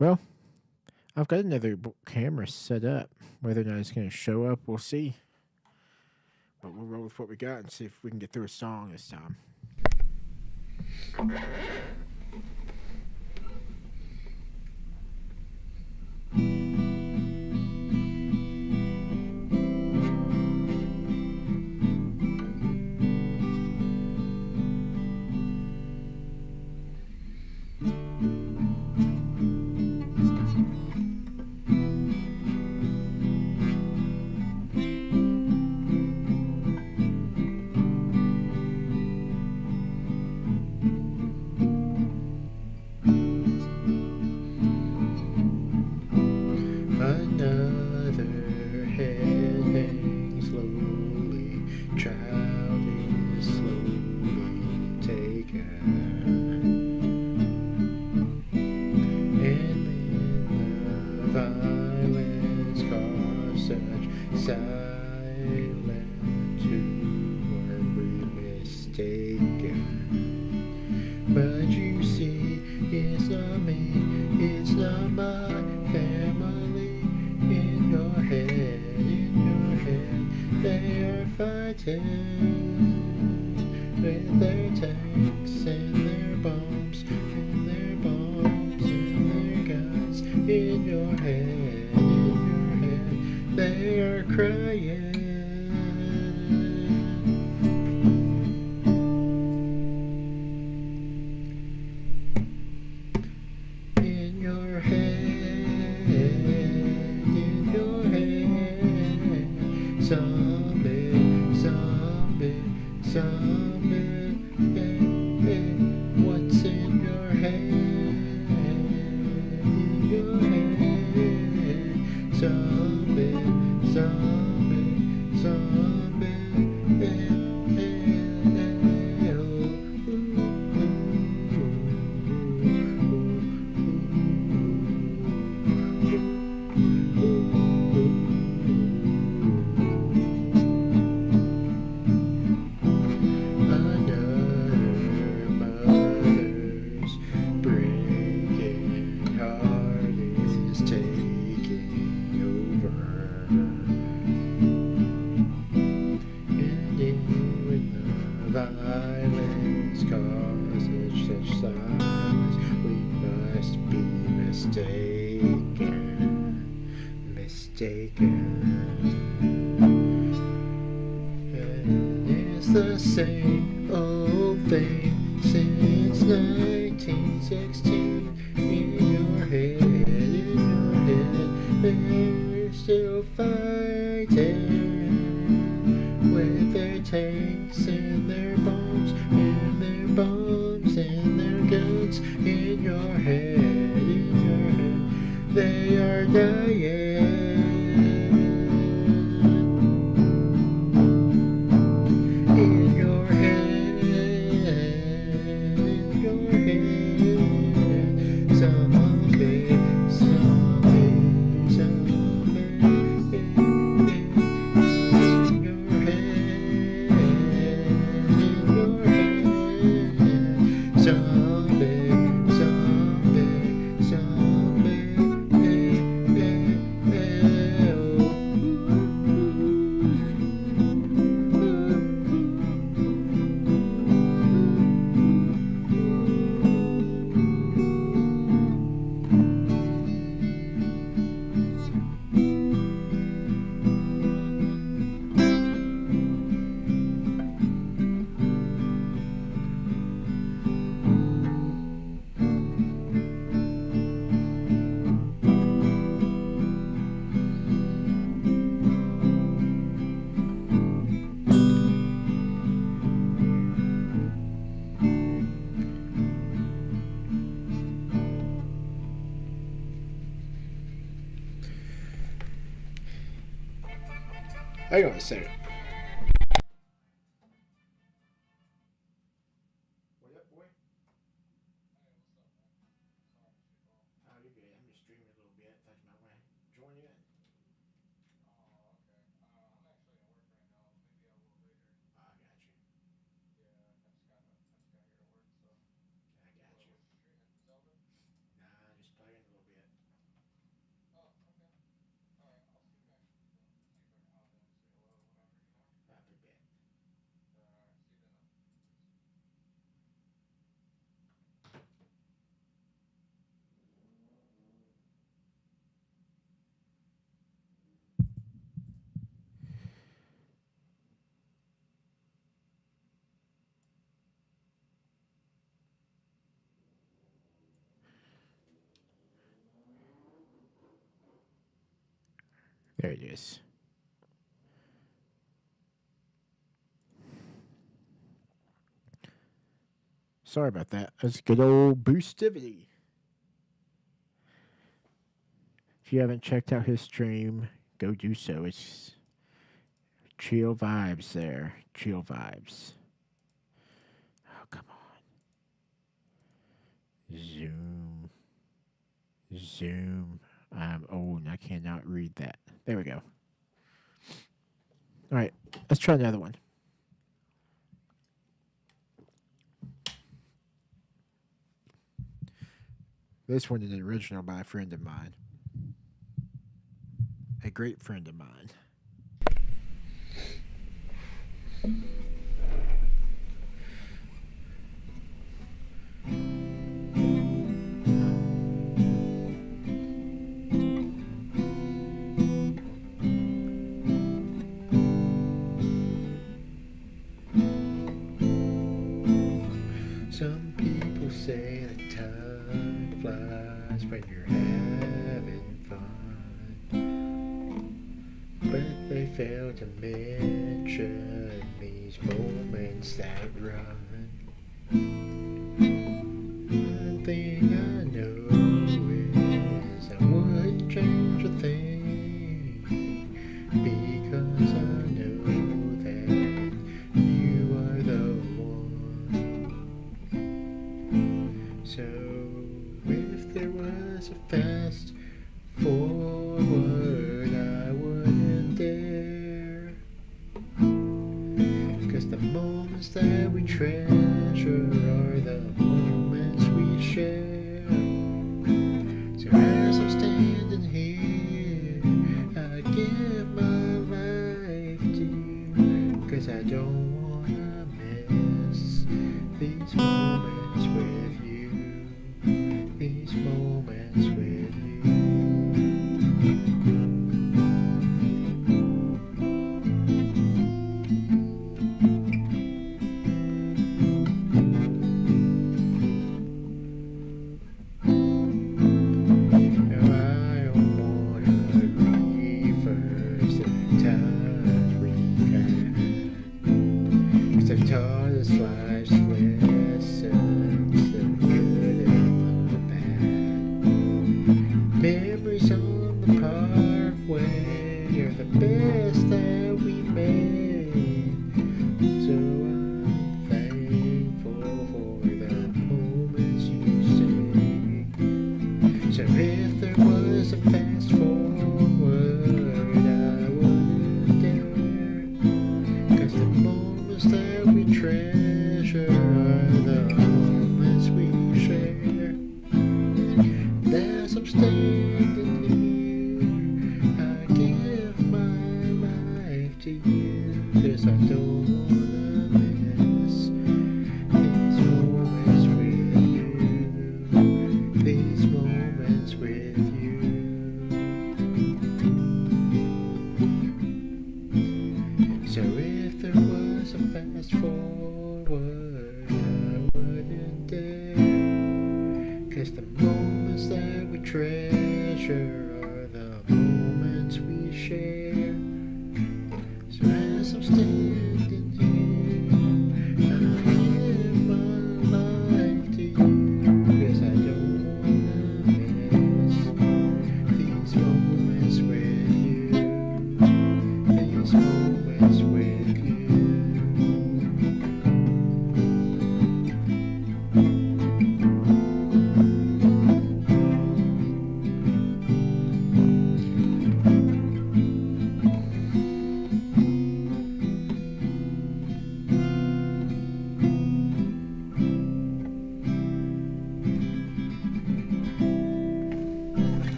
Well, I've got another camera set up. Whether or not it's going to show up, we'll see. But we'll roll with what we got and see if we can get through a song this time. Another head hangs slowly, child is slowly taken. And then the violence caused such silence to are we mistaken. But you see, it's not me, it's not my family. In your head, they are fighting with their tanks and their bombs and their bombs and their guns. In your head, they are crying. In your head, zombie, zombie, zombie. What's in your head? In your head, zombie, zombie, zombie. Violence causes such silence. We must be mistaken. And it's the same old thing since 1916. In your head, they're still fighting with their tanks and their bombs and their bombs and their guns. In your head, they are dying. In your head, zombie, zombie, zombie. In your head, zombie, zombie, zombie. Hang on a second. What up, boy? Oh, you're good. I'm just streaming a little bit. Thought you might want to join in. Oh, I got you. I got you. Nah, just playing a little bit. There it is. Sorry about that. That's good old Boostivity. If you haven't checked out his stream, go do so. It's chill vibes there. Chill vibes. Oh, come on. Zoom. Zoom. I'm old and I cannot read that. There we go. All right, let's try another one. This one is an original by a friend of mine. A great friend of mine. Some people say that time flies when you're having fun, but they fail to mention these moments that run. One thing I know is I wouldn't change a thing, because I know that you are the one. So if there was a fast forward, I wouldn't dare, 'cause the moments that we treasure are the moments we share. So as I'm standing here, I give my life to you, 'cause I don't wanna miss these moments with you. These moments with you. Now I don't wanna reverse the times we've had, 'cause they've taught us life's lessons, the good and the bad. Memories on the parkway are the best that we made. So I'm thankful for the moments you stayed. So if there was a fast forward, I wouldn't dare, 'cause the moments that we treasure are the moments we share. And as I'm standing here, I give my life to you, 'cause I don't wanna miss these moments with you. These moments with you. So if there was a fast forward, I wouldn't dare, 'cause the moments that we treasure are the moments we share. So as I'm standing here, I give my life to you, 'cause I don't wanna miss these moments with you. These moments with you.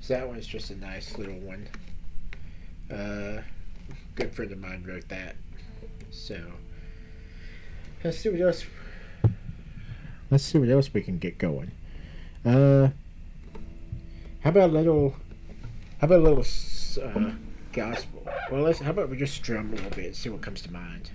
So that one's just a nice little one. Good friend of mine wrote that. So let's see what else. Let's see what else we can get going. How about a little? How about a little gospel? Well, how about we just strum a little bit and see what comes to mind.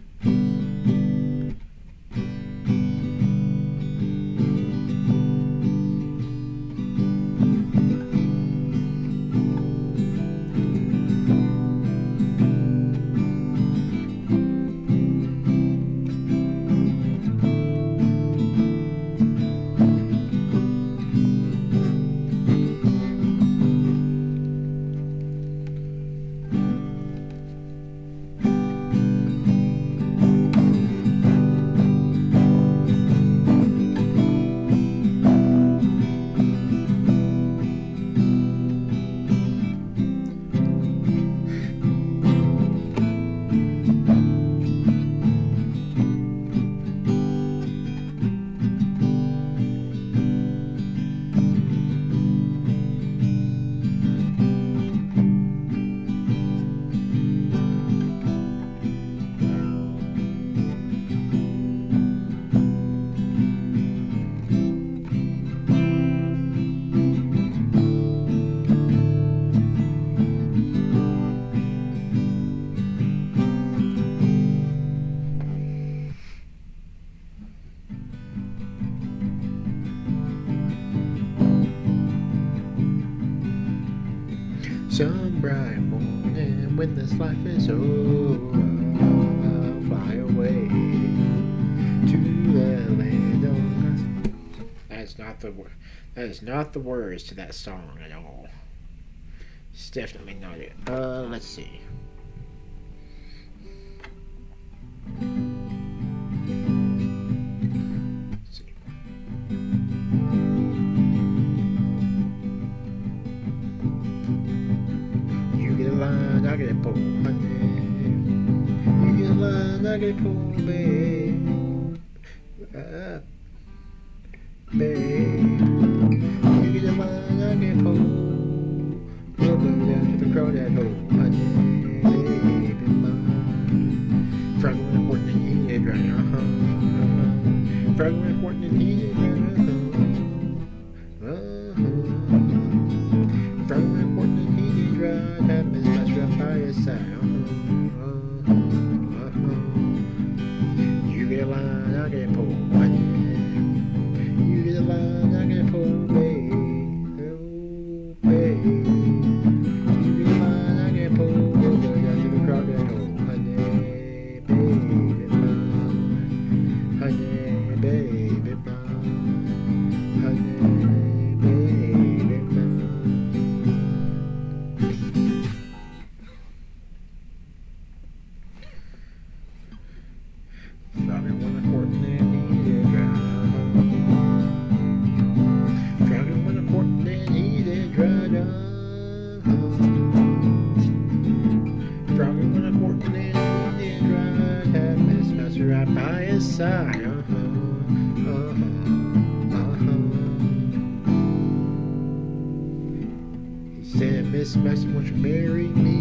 Some bright morning when this life is over, I'll fly away to the land of God. That is not the words to that song at all. It's definitely not it. Let's see. You get a line, I get a pole, honey. You get a line, I get a pole, babe. Babe. You get a line, I get a pole. We'll go down to the crowded hole, honey, baby mine. Fragrant, important, and heated, right? Fragrant, important, and heated, right? Fragrant, important, and heated, right? Have Miss Master right by your side. You get a line, I get a pole, honey. You get a line, I get a pole, babe. Oh, babe. You get a line, I get a pole. We'll go down to the crowded hole, honey, baby mine. Honey, baby mine. Honey, baby mine. Flogging when I'm courting and heated dry. Flogging when I'm courting and heated dry. Flogging when I'm courting and heated dry. Have Miss Master right by his side. He said, Miss Master, won't you marry me?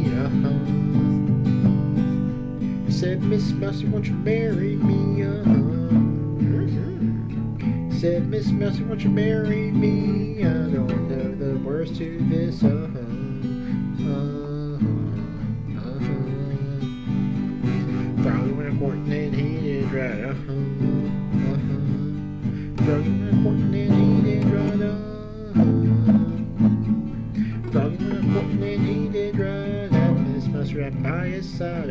He said, Miss Master, won't you marry me? He said, Miss Master, won't you marry me? I don't know the words to this. Probably when I'm courting and heated dry. Probably when I'm courting and heated dry. Probably when I'm courting and heated dry. That Miss Master right by his side.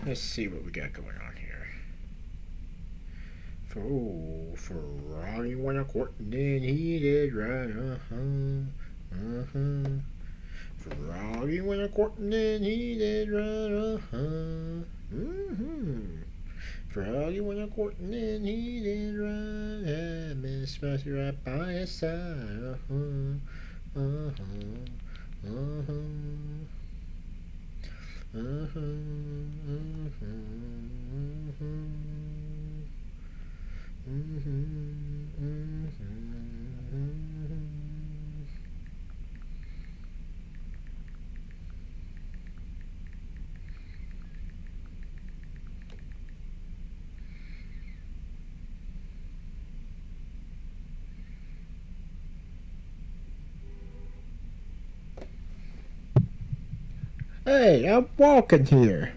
Let's see what we got going on here. Ferrari when I'm courting and heated right. Ferrari when I'm courting and heated right. Ferrari when I'm courting and heated right. Have Miss Master right by his side. Hey, I'm walking here.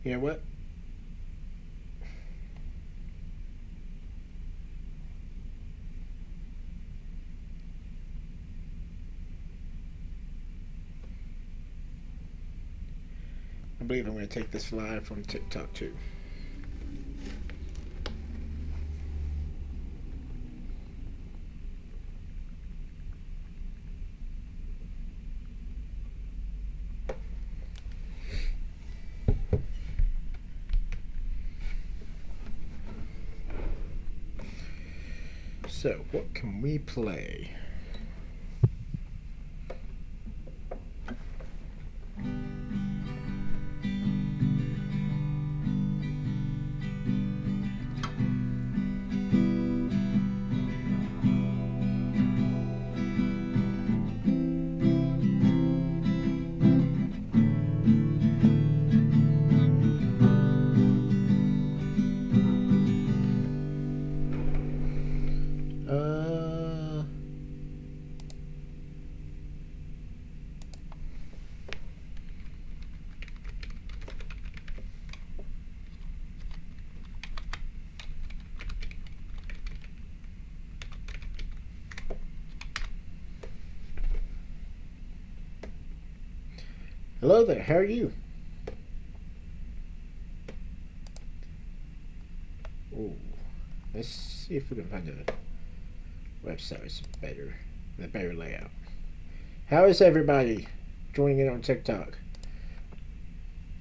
You know what? I believe I'm going to take this live from TikTok too. So, what can we play? Hello there, how are you? Ooh, let's see if we can find a website with a better layout. How is everybody joining in on TikTok?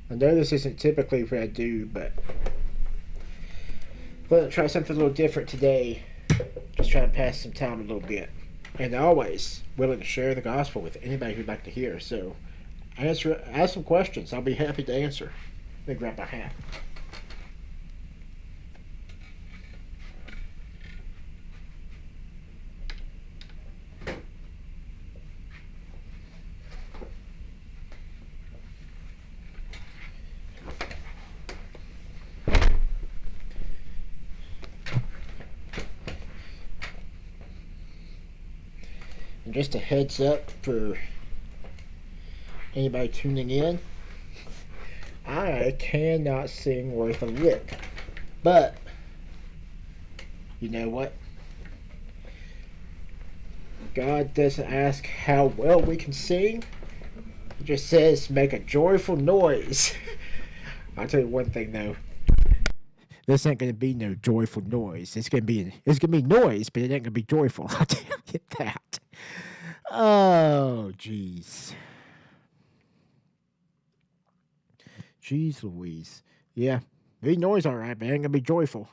I know this isn't typically what I do, but I'm going to try something a little different today. Just try to pass some time a little bit. And always willing to share the gospel with anybody who'd like to hear. So ask some questions. I'll be happy to answer. Let me grab my hat. And just a heads up for anybody tuning in, I cannot sing worth a lick. But, you know what? God doesn't ask how well we can sing. He just says, make a joyful noise. I'll tell you one thing though. This ain't gonna be no joyful noise. It's gonna be noise, but it ain't gonna be joyful. I'll tell you that. Oh, jeez. Jeez Louise. Yeah, be noise all right, but it ain't gonna be joyful.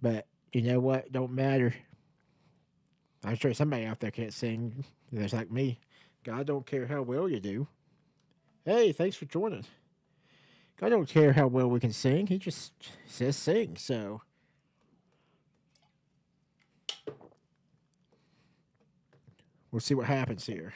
But you know what? Don't matter. I'm sure somebody out there can't sing that's like me. God don't care how well you do. Hey, thanks for joining. God don't care how well we can sing. He just says sing, so. We'll see what happens here.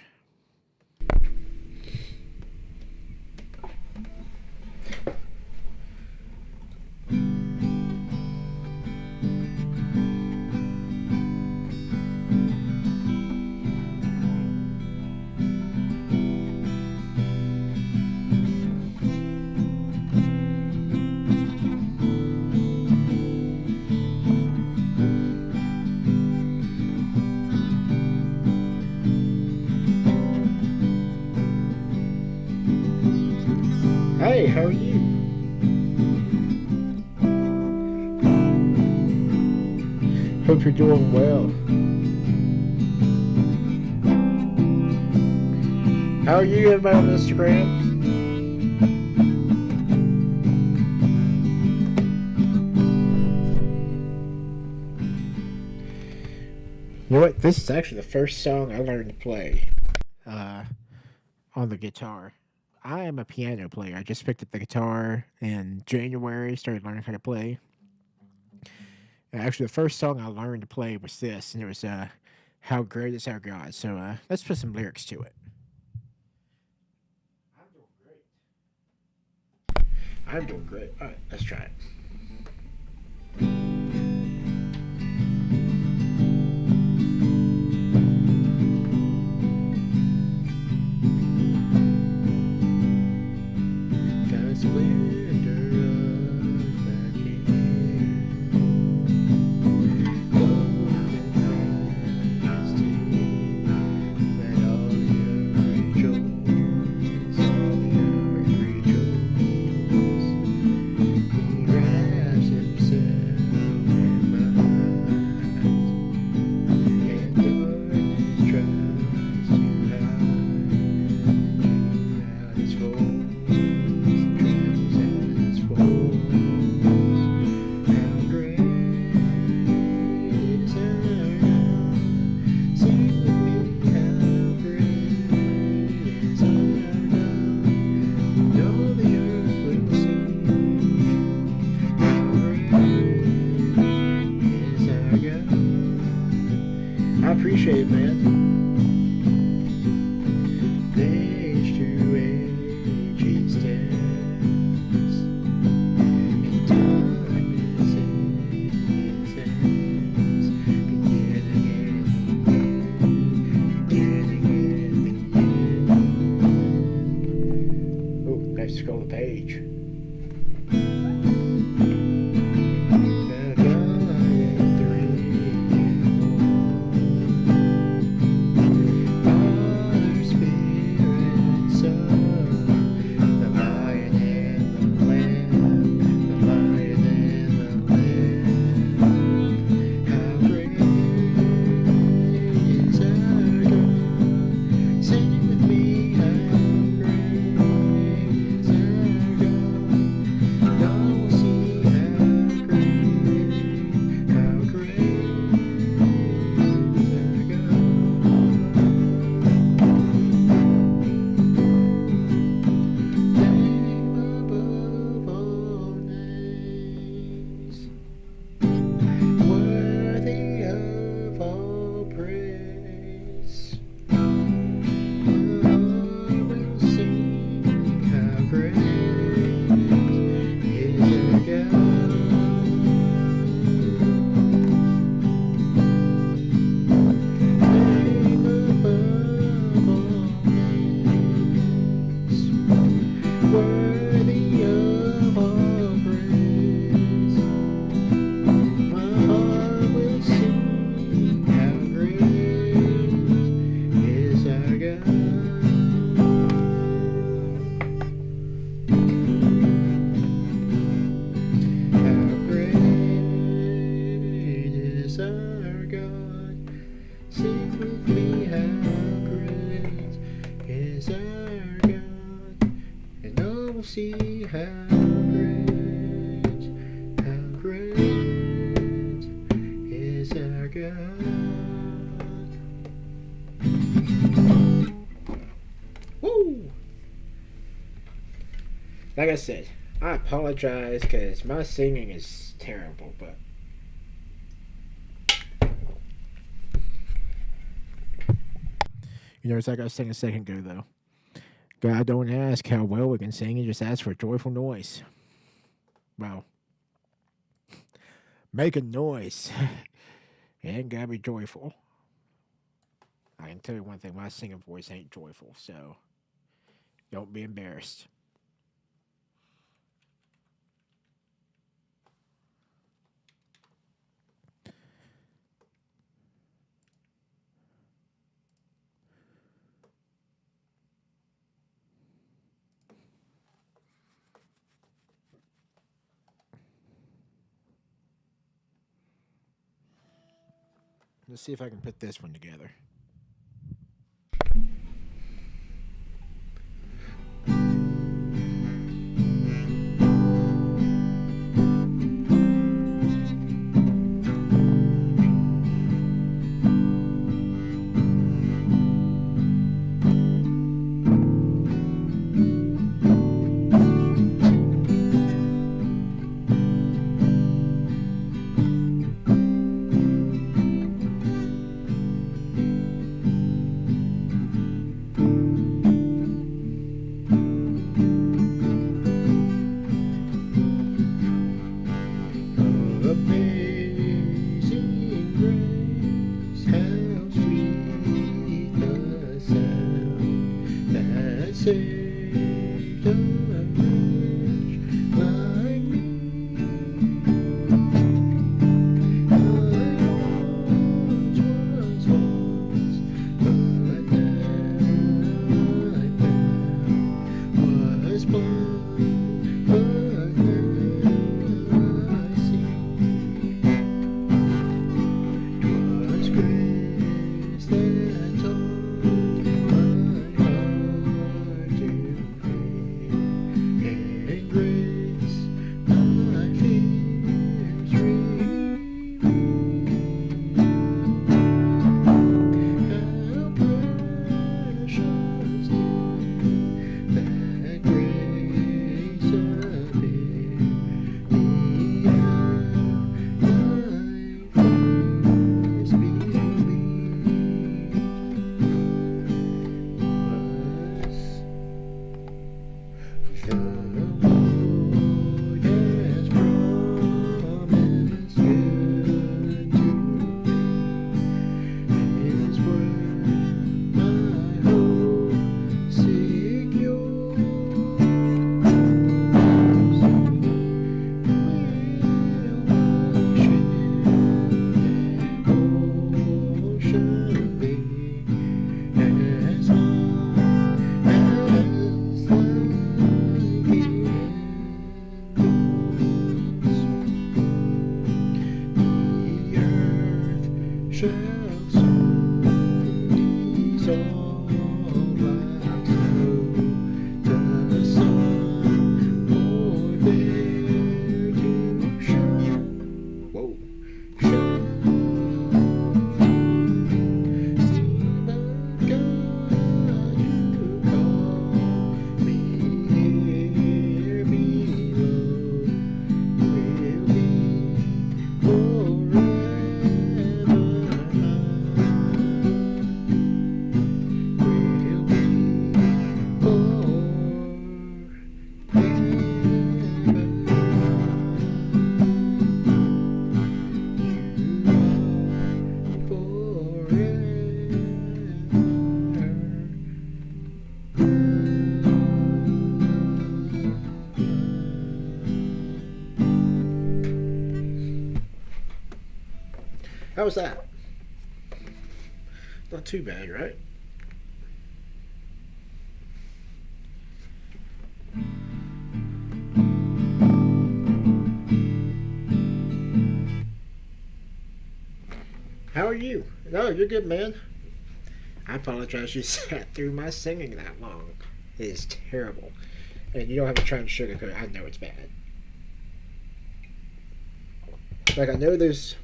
Hey, how are you? Hope you're doing well. How are you, everybody on Instagram? You know what? This is actually the first song I learned to play on the guitar. I am a piano player. I just picked up the guitar in January, started learning how to play. And actually, the first song I learned to play was this, and it was How Great Is Our God. So let's put some lyrics to it. I'm doing great. All right, let's try it. We're appreciate it, man. Age to age he stands, and time is in his hands. Beginning and the end, beginning and the end. Oh, let's scroll the page. See how great is our God. Woo! Like I said, I apologize because my singing is terrible, but you know, it's like I was saying a second ago, though. God don't ask how well we can sing, He just asks for a joyful noise. Well, make a noise. And gotta be joyful. I can tell you one thing, my singing voice ain't joyful, so don't be embarrassed. Let's see if I can put this one together. Saved a wretch like me. I once was lost, but now I was blind, but now I see. 'Twas grace that taught my heart to shall soon dissolve like snow. The sun forbear to shine. Whoa. Shine. But God, you call me here below. Will be forever mine. Will be How was that? Not too bad, right? How are you? No, you're good, man. I apologize you sat through my singing that long. It is terrible. And you don't have to try and sugarcoat it. I know it's bad. Like, I know there's...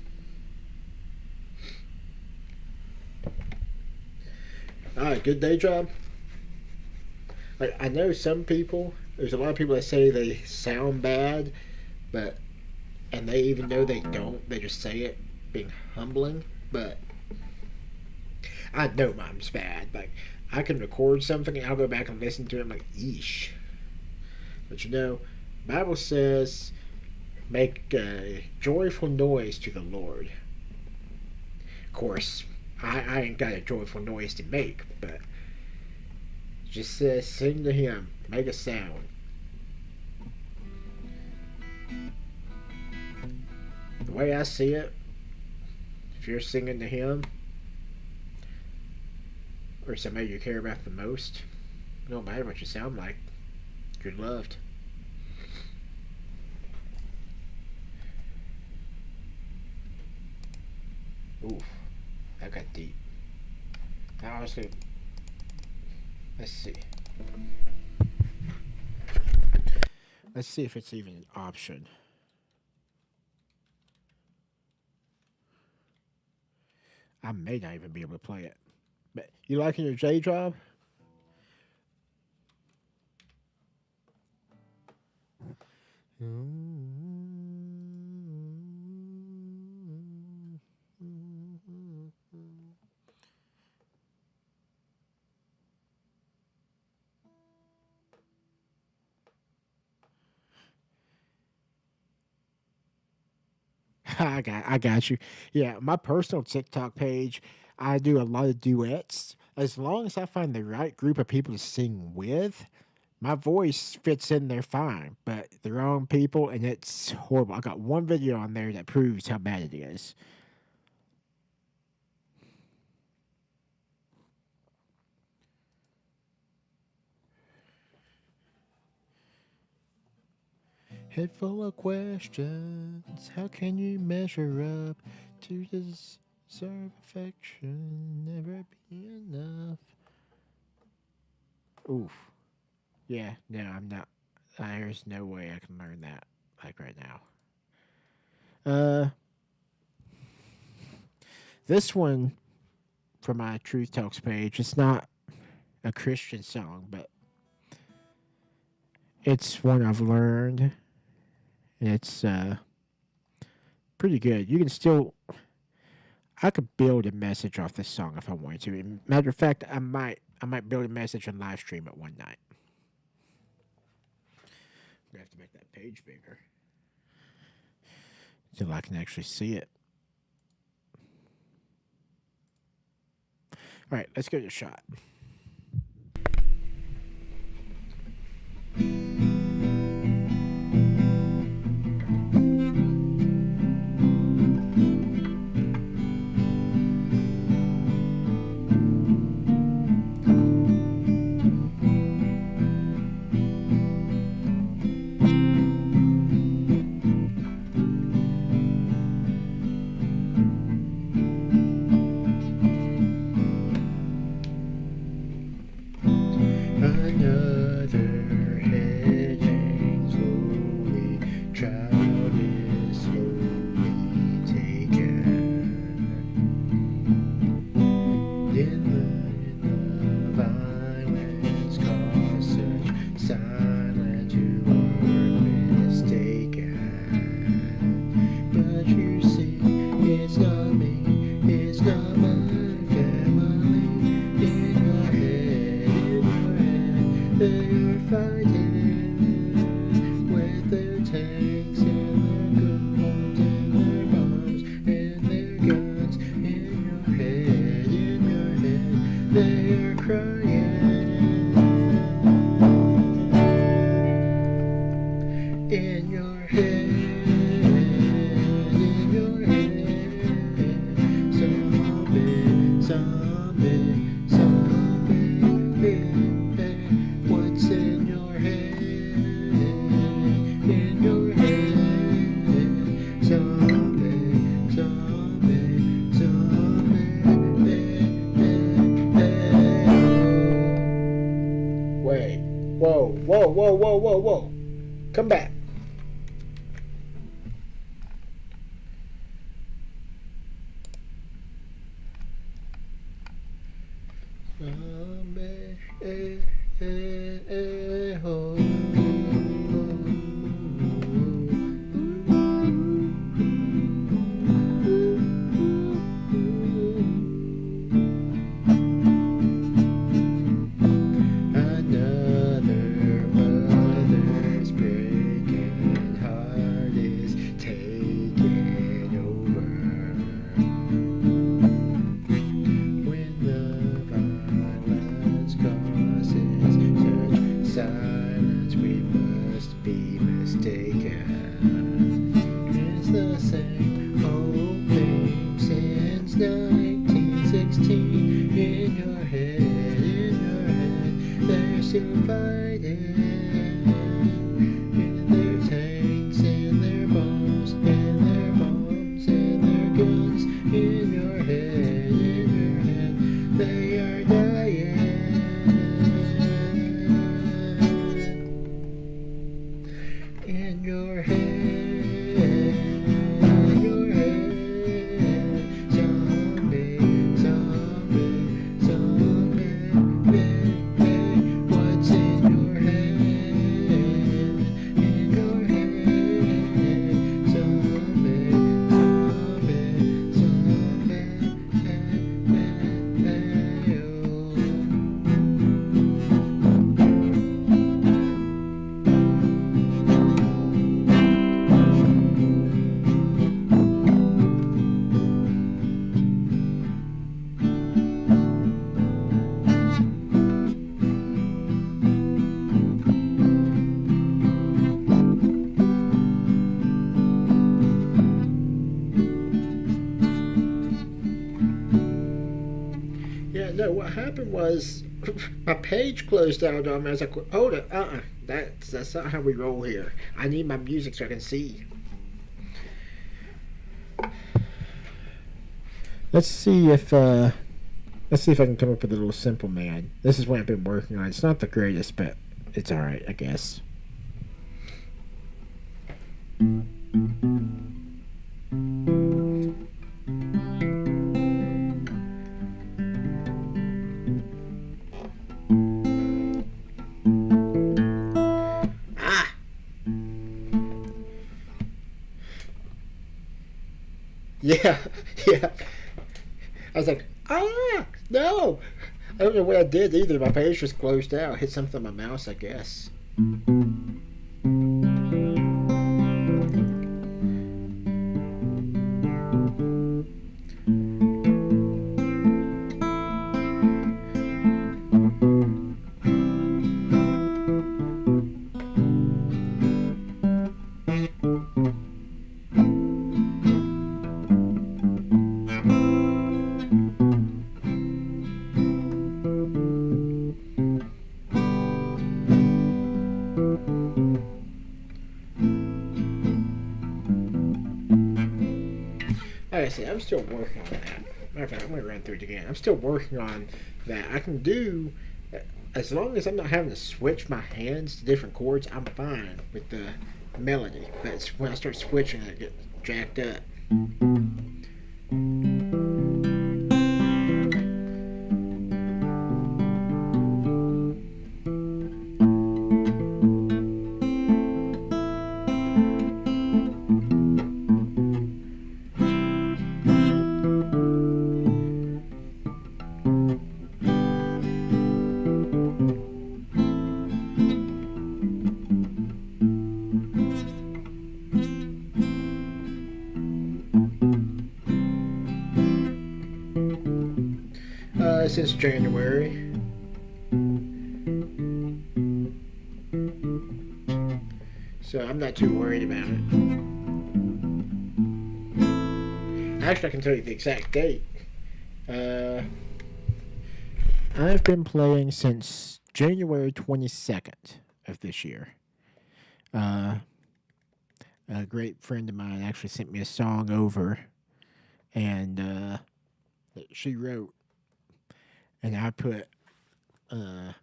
good day job. Like, I know some people, there's a lot of people that say they sound bad, but, and they even know they don't, they just say it being humbling, but I know mine's bad. Like, I can record something and I'll go back and listen to it. I'm like, yeesh. But you know, Bible says, make a joyful noise to the Lord. Of course, I ain't got a joyful noise to make, but it just says sing to Him, make a sound. The way I see it, if you're singing to Him, or somebody you care about the most, it don't matter what you sound like, you're loved. Oof, that got deep. Now I was gonna, let's see. Let's see if it's even an option. I may not even be able to play it. But you liking your J job? I got you. Yeah, my personal TikTok page, I do a lot of duets. As long as I find the right group of people to sing with, my voice fits in there fine. But the wrong people, and it's horrible. I got one video on there that proves how bad it is. Head full of questions. How can you measure up to deserve affection? Never be enough. Oof. Yeah, no, I'm not. There's no way I can learn that like right now. This one from my Truth Talks page, it's not a Christian song, but it's one I've learned. And it's pretty good. You can still, I could build a message off this song if I wanted to. Matter of fact, I might build a message and live stream it one night. I'm gonna have to make that page bigger so I can actually see it. All right, let's give it a shot. whoa, whoa, whoa, whoa. Come back. Another mother's breaking heart is taking over. When the violence causes such silence, we must be mistaken. It's the same old thing since 1916. In your head, they're still fighting. In their tanks and their bombs and their bombs and their guns. In your head, they are dying. In your head, zombie, zombie, zombie. What's in your head? In your head, zombie, zombie, Yeah, no, what happened was my page closed out on me. I was like, hold it, that's not how we roll here. I need my music so I can see. Let's see if let's see if I can come up with a little Simple Man. This is what I've been working on. It's not the greatest, but it's alright, I guess. Ah! Yeah, yeah. I was like, no! I don't know what I did either. My page just closed out. I hit something on my mouse, I guess. Like I said, I'm still working on that. Matter of fact, I'm going to run through it again. I'm still working on that. I can do, as long as I'm not having to switch my hands to different chords, I'm fine with the melody. But it's when I start switching, it gets jacked up. Since January. So I'm not too worried about it. Actually, I can tell you the exact date. I've been playing since January 22nd of this year. Uh, a great friend of mine actually sent me a song over, and that she wrote, and I put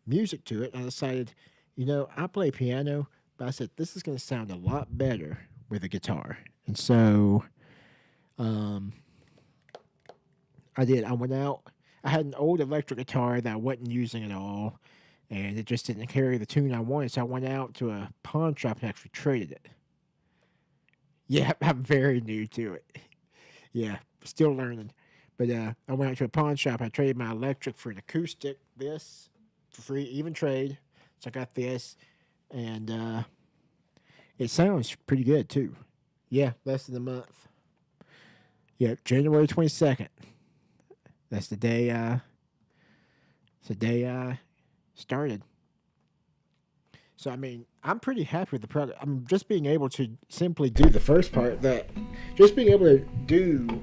music to it. And I decided, I play piano, but I said this is going to sound a lot better with a guitar. And so um, I did. I went out. I had an old electric guitar that I wasn't using at all, and it just didn't carry the tune I wanted. So I went out to a pawn shop and actually traded it. Yeah, I'm very new to it. Yeah, still learning. But I went out to a pawn shop. I traded my electric for an acoustic. This for free, even trade. So I got this, and it sounds pretty good too. Yeah, less than a month. Yeah, January 22nd. That's the day. It's the day I started. So I mean, I'm pretty happy with the product. I'm just being able to simply do the first part. That just being able to do.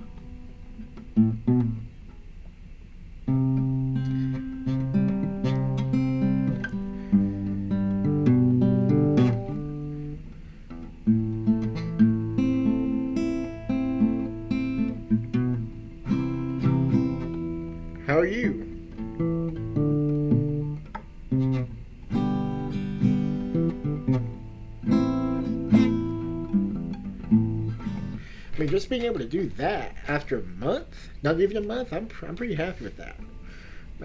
How are you? I mean, just being able to do that after a month, not even a month, I'm pretty happy with that.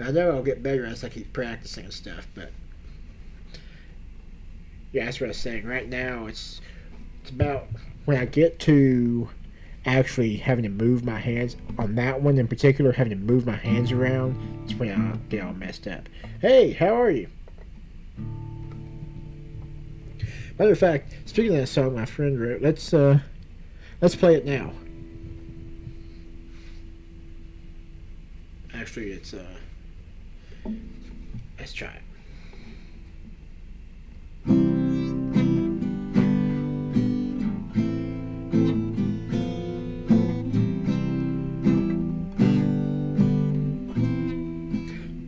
I know I'll get better as I keep practicing and stuff, but yeah, that's what I was saying. Right now, it's about when I get to actually having to move my hands on that one in particular, having to move my hands around. It's when I get all messed up. Hey, how are you? Matter of fact, speaking of that song my friend wrote, let's play it now. Actually, it's let's try it.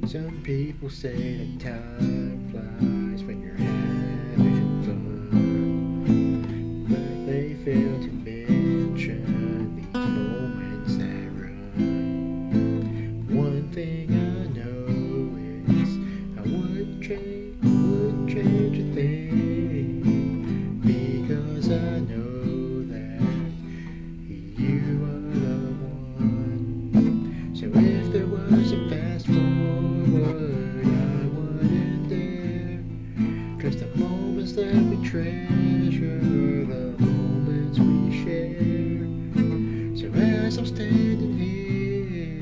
Some people say that time flies when you're having fun, but they fail to mention these moments that run. One thing I know is I wouldn't change a thing, because I know that you are the one. So if there was a fast forward, I wouldn't dare. 'Cause the moments that we treasure are the moments we share. So as I'm standing here,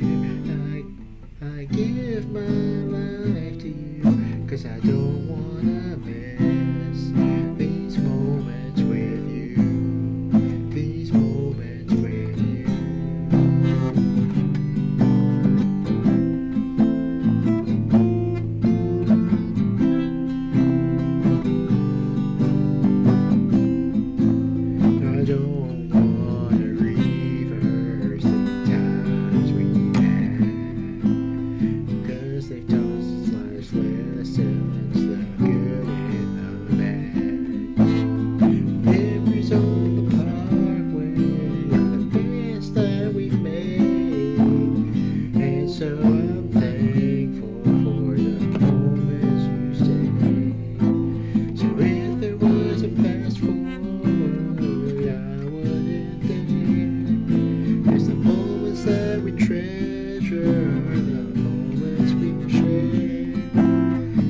I give my life to you, 'cause I don't wanna miss these moments with you. These moments with you. I don't wanna reverse the times we had, 'cause they've taught us life's lessons, the good and the bad. Memories on the parkway are the best that we've made, and so I'm thankful for the moments you stayed. So if there was a fast forward, I wouldn't dare. 'Cause the moments that we treasure are the moments we share.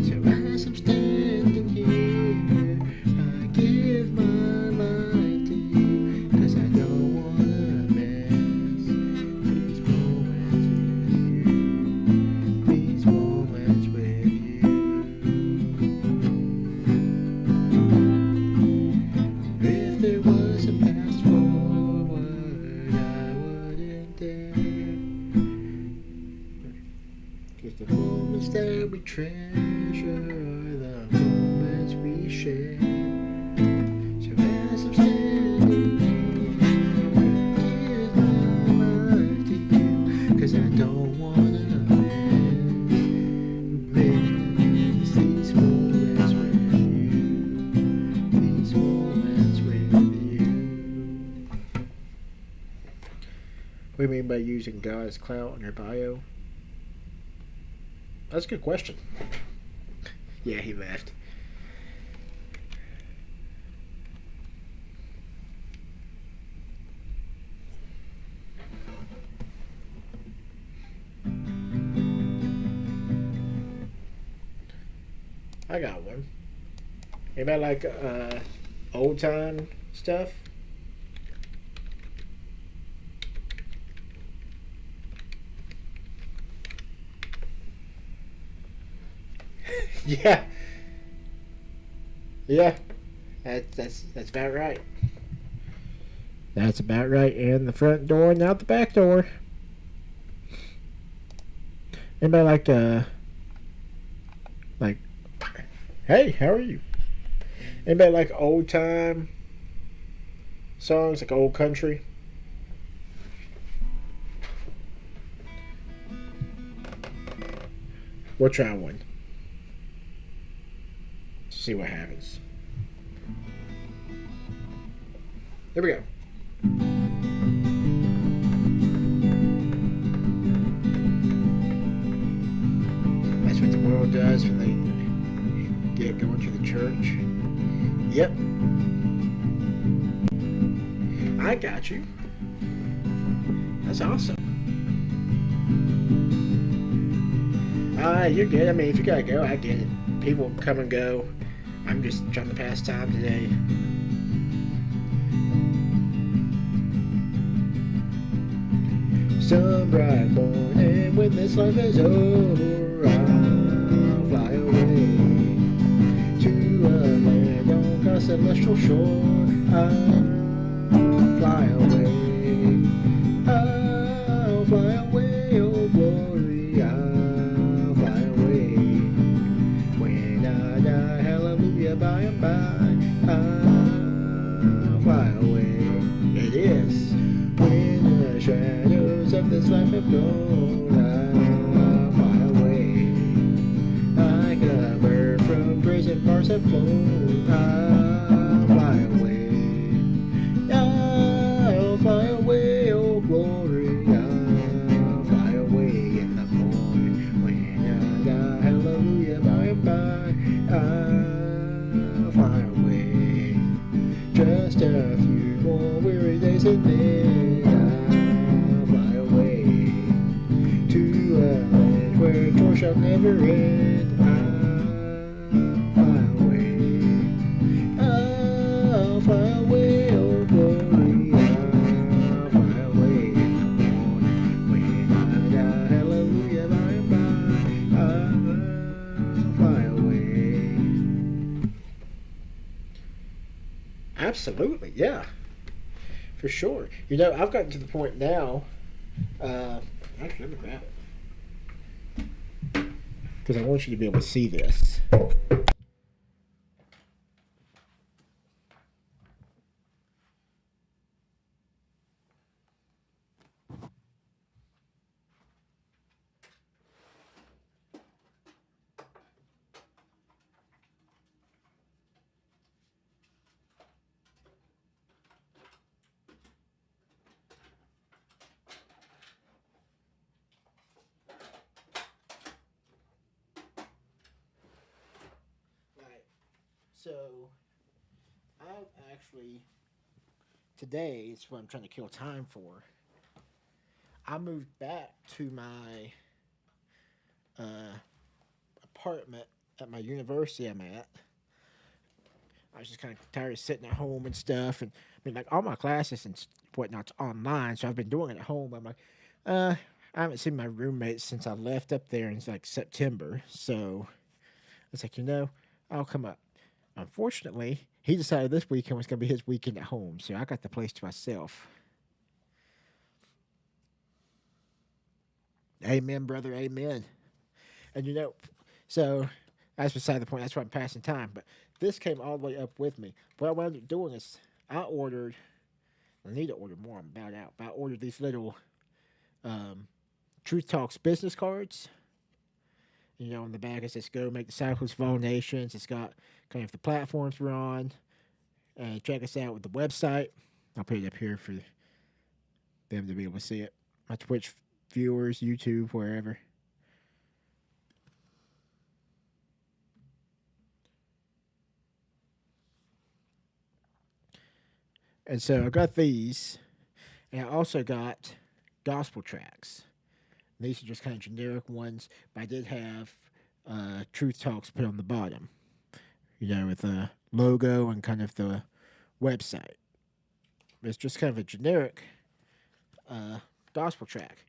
So as I'm standing here, I give my life to you, 'cause I don't wanna miss these moments with you. These moments with you. If there was a fast forward, I wouldn't dare. 'Cause the moments that we treasure are the moments we share. So as I'm standing here, I give my life to you, 'cause I don't wanna miss these moments with you. These moments with you. What do you mean by using God as clout in your bio? That's a good question. Yeah, he left. I got one. Anybody like old time stuff? Yeah, yeah. That's about right. That's about right. In the front door and out the back door. Anybody like hey, how are you? Anybody like old time songs, like old country? We'll try one. See what happens. Here we go. That's what the world does when they get going to the church. Yep, I got you. That's awesome. You're good. I mean, if you gotta go, I get it. People come and go. I'm just trying to pass time today. Some bright morning when this life is over, I'll fly away to a land on a celestial shore. I'll fly away. I'll fly away, oh glory. I'll fly away. When I die, hallelujah, by and by. I'll fly away. It is when the shadows of this life have gone. I'll fly away. Like a bird from prison bars have flown. I'll fly away. I'll fly away, oh glory. I'll fly away in the morning when I die. Hallelujah, by and by. I'll fly away. Just a few more weary days and then I'll fly away to a land where joy shall never end. I'll fly away. I'll fly away, oh glory. I'll fly away in the morning when I die. Hallelujah, by and by. I'll fly away. Absolutely, yeah, for sure. You know, I've gotten to the point now. Actually, let me grab it because I want you to be able to see this. Right. So, I've actually today is what I'm trying to kill time for. I moved back to my uh, apartment at my university I'm at. I was just kind of tired of sitting at home and stuff, and I mean, like all my classes and whatnot's online, so I've been doing it at home. I'm like, uh, I haven't seen my roommates since I left up there in like September, so it's like I'll come up. Unfortunately, he decided this weekend was going to be his weekend at home, so I got the place to myself. Amen, brother. Amen. And so that's beside the point. That's why I'm passing time. But this came all the way up with me. What I wound up doing is I ordered. I need to order more. I'm about out. But I ordered these little um, Truth Talks business cards. In the back it says "Go make disciples of all nations." It's got kind of the platforms we're on, and check us out with the website. I'll put it up here for them to be able to see it. My Twitch viewers, YouTube, wherever. And so I got these, and I also got gospel tracks. These are just kind of generic ones, but I did have Truth Talks put on the bottom. with the logo and kind of the website. It's just kind of a generic gospel track.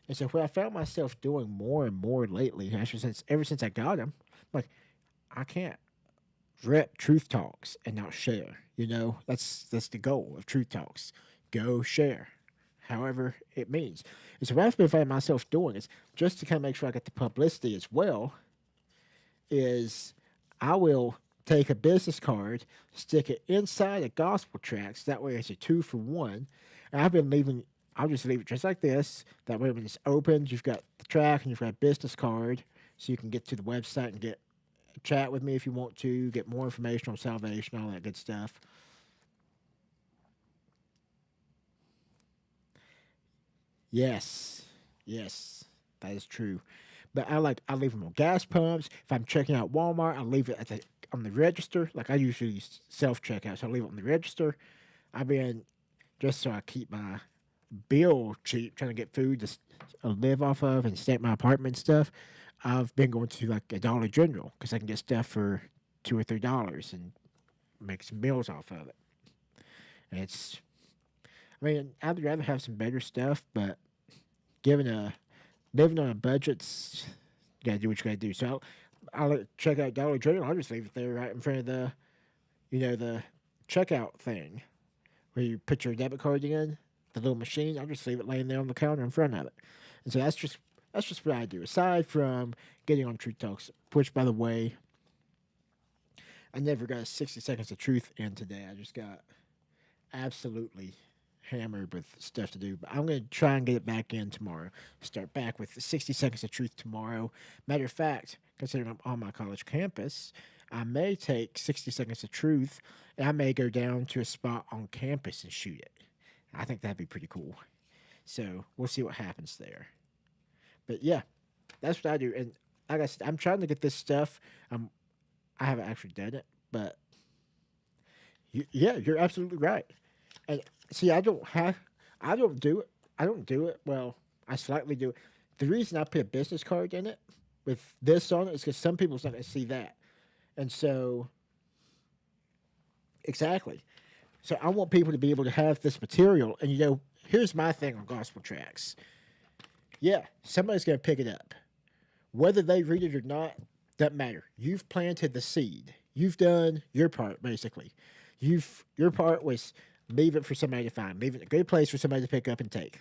And so what I found myself doing more and more lately, actually ever since I got them, like I can't rep Truth Talks and not share. That's the goal of Truth Talks. Go share, however it means. And so what I've been finding myself doing is just to kind of make sure I get the publicity as well. Is I will take a business card, stick it inside a gospel tracks. That way it's a 2-for-1. And I'll just leave it just like this. That way when it's opened, you've got the track and you've got a business card, so you can get to the website and chat with me if you want to, get more information on salvation, all that good stuff. Yes, yes, that is true. But I leave them on gas pumps. If I'm checking out Walmart, I leave it on the register. Like I usually self checkout, so I leave it on the register. I've been just so I keep my bill cheap, trying to get food to live off of and stay at my apartment and stuff. I've been going to like a Dollar General because I can get stuff for $2 or $3 and make some meals off of it. And I mean, I'd rather have some better stuff, but given a living on a budget, you gotta do what you gotta do. So I'll check out Dollar General. I'll just leave it there right in front of the checkout thing where you put your debit card in, the little machine. I'll just leave it laying there on the counter in front of it. And so that's just what I do. Aside from getting on Truth Talks, which by the way, I never got 60 seconds of truth in today. I just got absolutely hammered with stuff to do. But I'm going to try and get it back in tomorrow. Start back with 60 seconds of truth tomorrow. Matter of fact, considering I'm on my college campus, I may take 60 seconds of truth and I may go down to a spot on campus and shoot it. I think that'd be pretty cool. So we'll see what happens there. But yeah, that's what I do. And like I said, I'm trying to get this stuff. I haven't actually done it, but yeah, you're absolutely right. And see, I don't do it. I don't do it. Well, I slightly do it. The reason I put a business card in it with this on it is because some people's not going to see that. And so, exactly. So I want people to be able to have this material. And here's my thing on gospel tracks. Yeah, somebody's going to pick it up. Whether they read it or not, doesn't matter. You've planted the seed. You've done your part, basically. Your part was leave it for somebody to find. Leave it in a good place for somebody to pick up and take.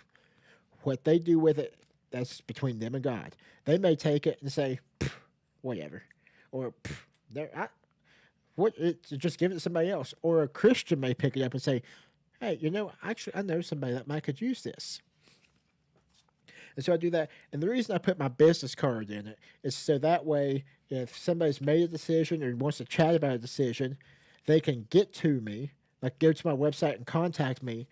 What they do with it, that's between them and God. They may take it and say, whatever. Or, just give it to somebody else. Or a Christian may pick it up and say, hey, actually, I know somebody that might could use this. And so I do that. And the reason I put my business card in it is so that way, if somebody's made a decision or wants to chat about a decision, they can get to me, like go to my website and contact me,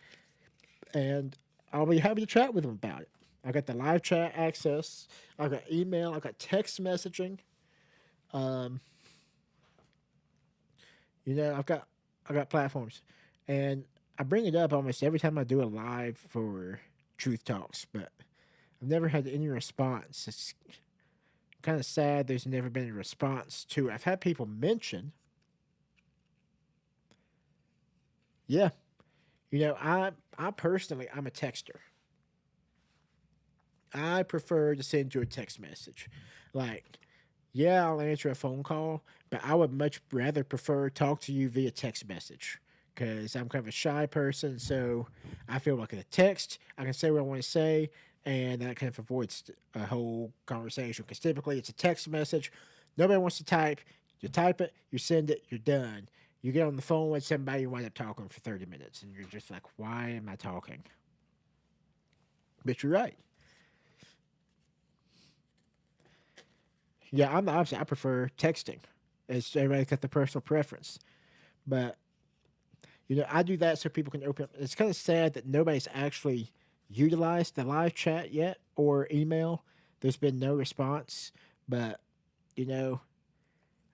and I'll be happy to chat with them about it. I got the live chat access. I got email. I got text messaging. I got platforms, and I bring it up almost every time I do a live for Truth Talks, but I've never had any response. It's kind of sad there's never been a response to it. I've had people mention, yeah, I personally, I'm a texter. I prefer to send you a text message. Like, yeah, I'll answer a phone call, but I would much rather prefer talk to you via text message because I'm kind of a shy person. So I feel like in a text, I can say what I want to say, and that kind of avoids a whole conversation because typically it's a text message. Nobody wants to type. You type it, you send it, you're done. You get on the phone with somebody, you wind up talking for 30 minutes, and you're just like, why am I talking? But you're right. Yeah, I'm the opposite. I prefer texting. It's everybody's got the personal preference. But, I do that so people can open up. It's kind of sad that nobody's actually utilized the live chat yet or email. There's been no response. But, you know,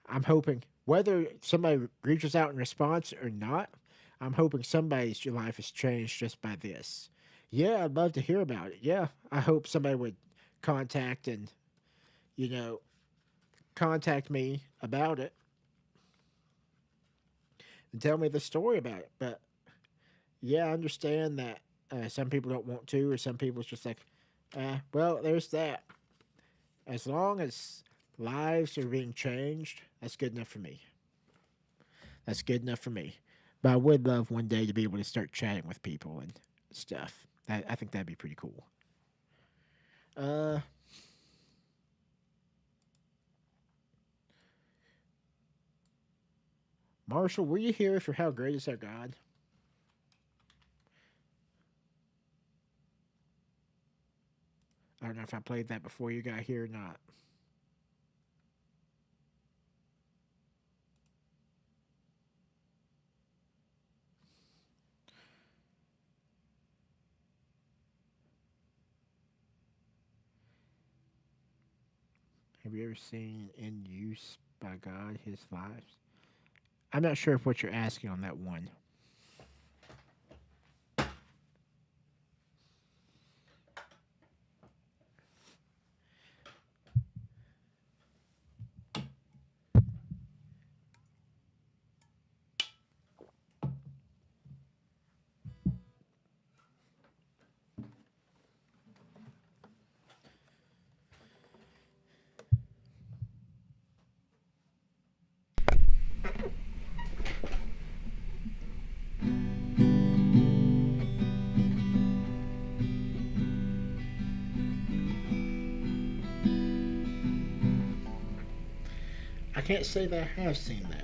I'm hoping whether somebody reaches out in response or not, I'm hoping somebody's life has changed just by this. Yeah, I'd love to hear about it. Yeah, I hope somebody would contact and, you know, contact me about it. and tell me the story about it. But yeah, I understand that some people don't want to, or some people it's just like, well, there's that. As long as lives are being changed, that's good enough for me. That's good enough for me. But I would love one day to be able to start chatting with people and stuff. I think that'd be pretty cool. Uh, Marshall, were you here for How Great Is Our God? I don't know if I played that before you got here or not. Have you ever seen In Use by God His Lives? I'm not sure if what you're asking on that one. I can't say that I have seen that.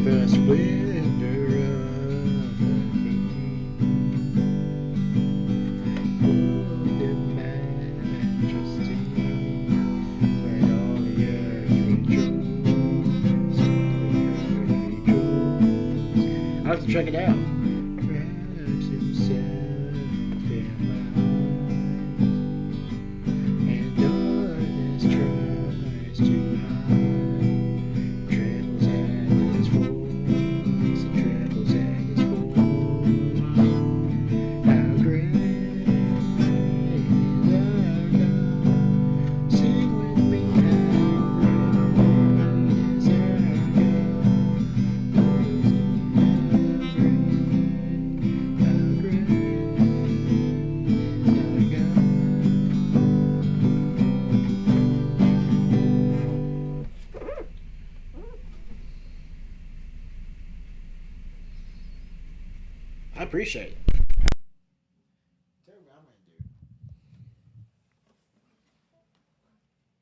The splendor of the King, hold in majesty, let all the earth rejoice, all the earth rejoice. I'll have to check it out. Wraps himself in light, and darkness tries to hide. Trembles at his voice, and trembles at his voice. How great is our God? Sing with me, how great is our God? Oh, how great is our God? I appreciate it.